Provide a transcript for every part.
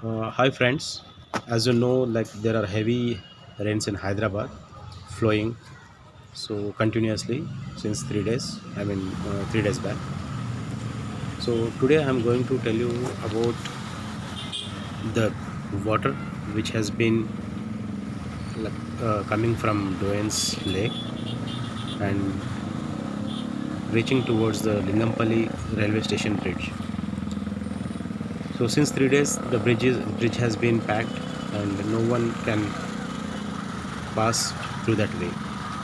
Hi friends, as you know, like there are heavy rains in Hyderabad, flowing so continuously since 3 days. 3 days back. So today I'm going to tell you about the water which has been like, coming from Doyen's Lake and reaching towards the Lingampalli railway station bridge. So since 3 days, the bridge has been packed and no one can pass through that way.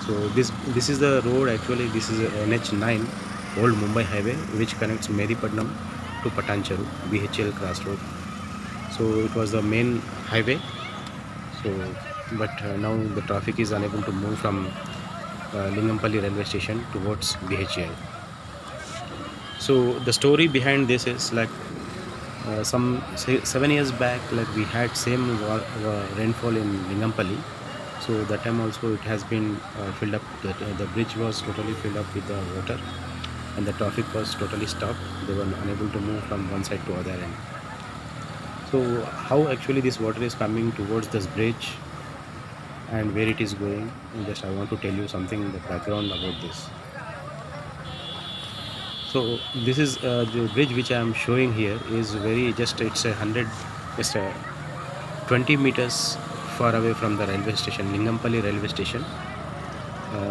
So this is the road actually. This is a NH9, Old Mumbai Highway, which connects Medipatnam to Patancheru, BHL crossroad. So it was the main highway. So but now the traffic is unable to move from Lingampalli railway station towards BHL. So the story behind this is like 7 years back, like we had same rainfall in Lingampalli. So that time also it has been filled up. The bridge was totally filled up with the water, and the traffic was totally stopped. They were unable to move from one side to other end. So how actually this water is coming towards this bridge and where it is going? Just I want to tell you something the background about this. So this is the bridge which I am showing here is very just it's a hundred just a 20 meters far away from the railway station, Lingampalli railway station,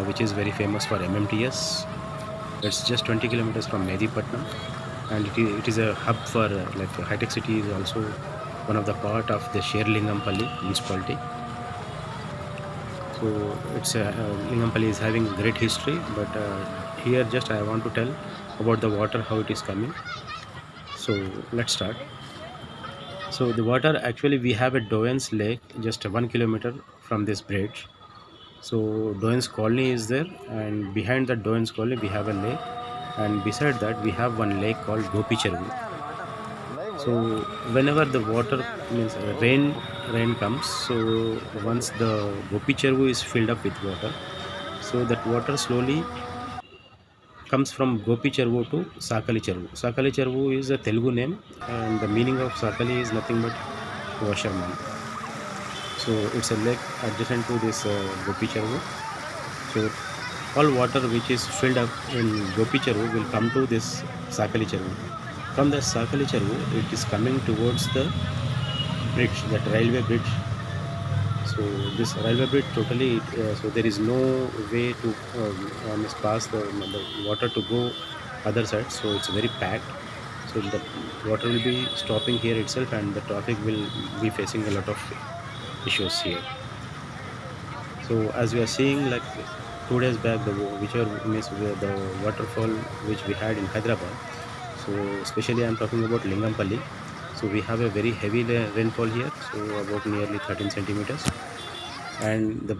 which is very famous for MMTS. It's just 20 kilometers from Medipatnam, and it is a hub for like High Tech City is also one of the part of the Sher Lingampalli municipality. So Lingampalli is having great history, but here just I want to tell about the water how it is coming. So let's start. So the water actually we have a Doyen's Lake just 1 kilometer from this bridge. So Doyen's Colony is there, and behind that Doyen's Colony we have a lake, and beside that we have one lake called Gopi Chervu. So whenever the water means rain comes, so once the Gopi Chervu is filled up with water, so that water slowly comes from Gopi Chervu to Sakali Chervu. Sakali Chervu is a Telugu name, and the meaning of Sakali is nothing but washerman. So it's a lake adjacent to this Gopi Chervu. So all water which is filled up in Gopi Chervu will come to this Sakali Chervu. From the Sakali Chervu, it is coming towards the bridge, that railway bridge. So this railway bridge totally, so there is no way to pass the water to go other side. So it's very packed. So the water will be stopping here itself, and the traffic will be facing a lot of issues here. So as we are seeing, like 2 days back, which are means the waterfall which we had in Hyderabad. So especially I'm talking about Lingampalli. So we have a very heavy rainfall here, so about nearly 13 centimeters, and the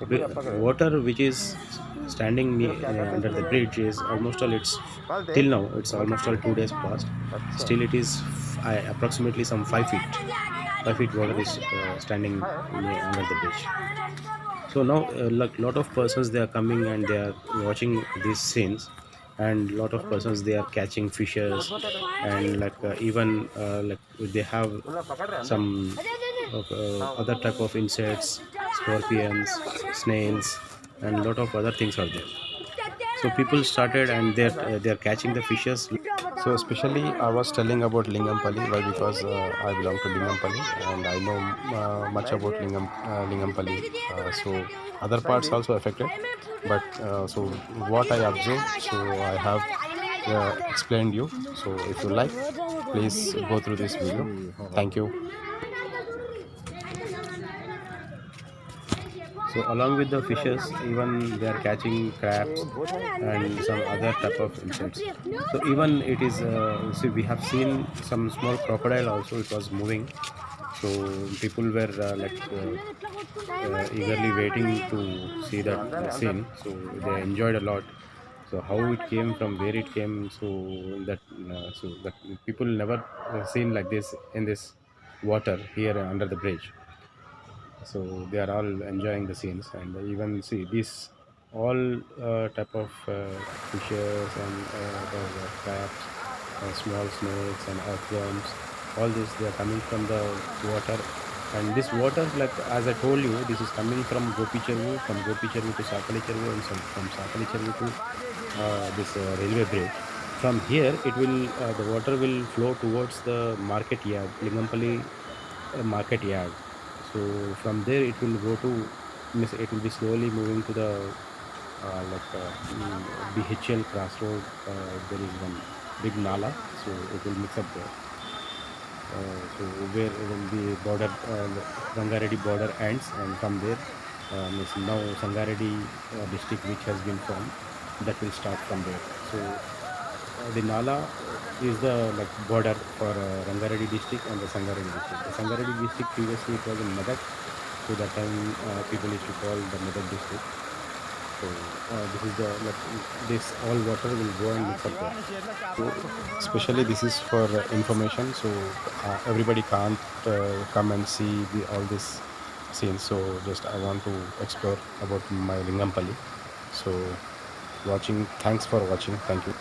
water which is standing under the bridge is almost all it's till now it's almost all 2 days past. Still it is approximately some 5 feet. 5 feet water is standing under the bridge. So now like lot of persons they are coming and they are watching these scenes, and lot of persons they are catching fishes, and like even like they have some other type of insects, scorpions, snails, and lot of other things are there. So people started and they're catching the fishes. So especially I was telling about Lingampalli. Why? Because I belong to Lingampalli and I know much about Lingampalli. So other parts also affected, but so what I observed, so I have explained you. So if you like, please go through this video. Thank you. So along with the fishes, even they are catching crabs and some other type of insects. So even it is, see, we have seen some small crocodile also. It was moving. So people were eagerly waiting to see that scene. So they enjoyed a lot. So how it came, from where it came, so that people never seen like this in this water here under the bridge. So they are all enjoying the scenes, and even see this all type of fishes and the crabs, small snakes and earthworms. all this they are coming from the water. And this water, like as I told you, this is coming from Gopi Chervu, from Gopi Chervu to Sakali Chervu, and from Sakali Chervu to this railway bridge. From here it will the water will flow towards the market yard, Lingampally market yard. So from there it will go to, means it will be slowly moving to the BHL crossroad. There is one big nala, so it will mix up there. So where when the border, Rangareddy border ends, and from there, means now Sangareddy district, which has been formed, that will start from there. So the Nala is the like border for Rangareddy district and the Sangareddy district. The Sangareddy district previously it was in Medak, so that time people used to call the Medak district. So this is the like, this all water will go and mix up there. So especially this is for information. So everybody can't come and see all this scenes. So just I want to explore about my Lingampalli. So watching. Thanks for watching. Thank you.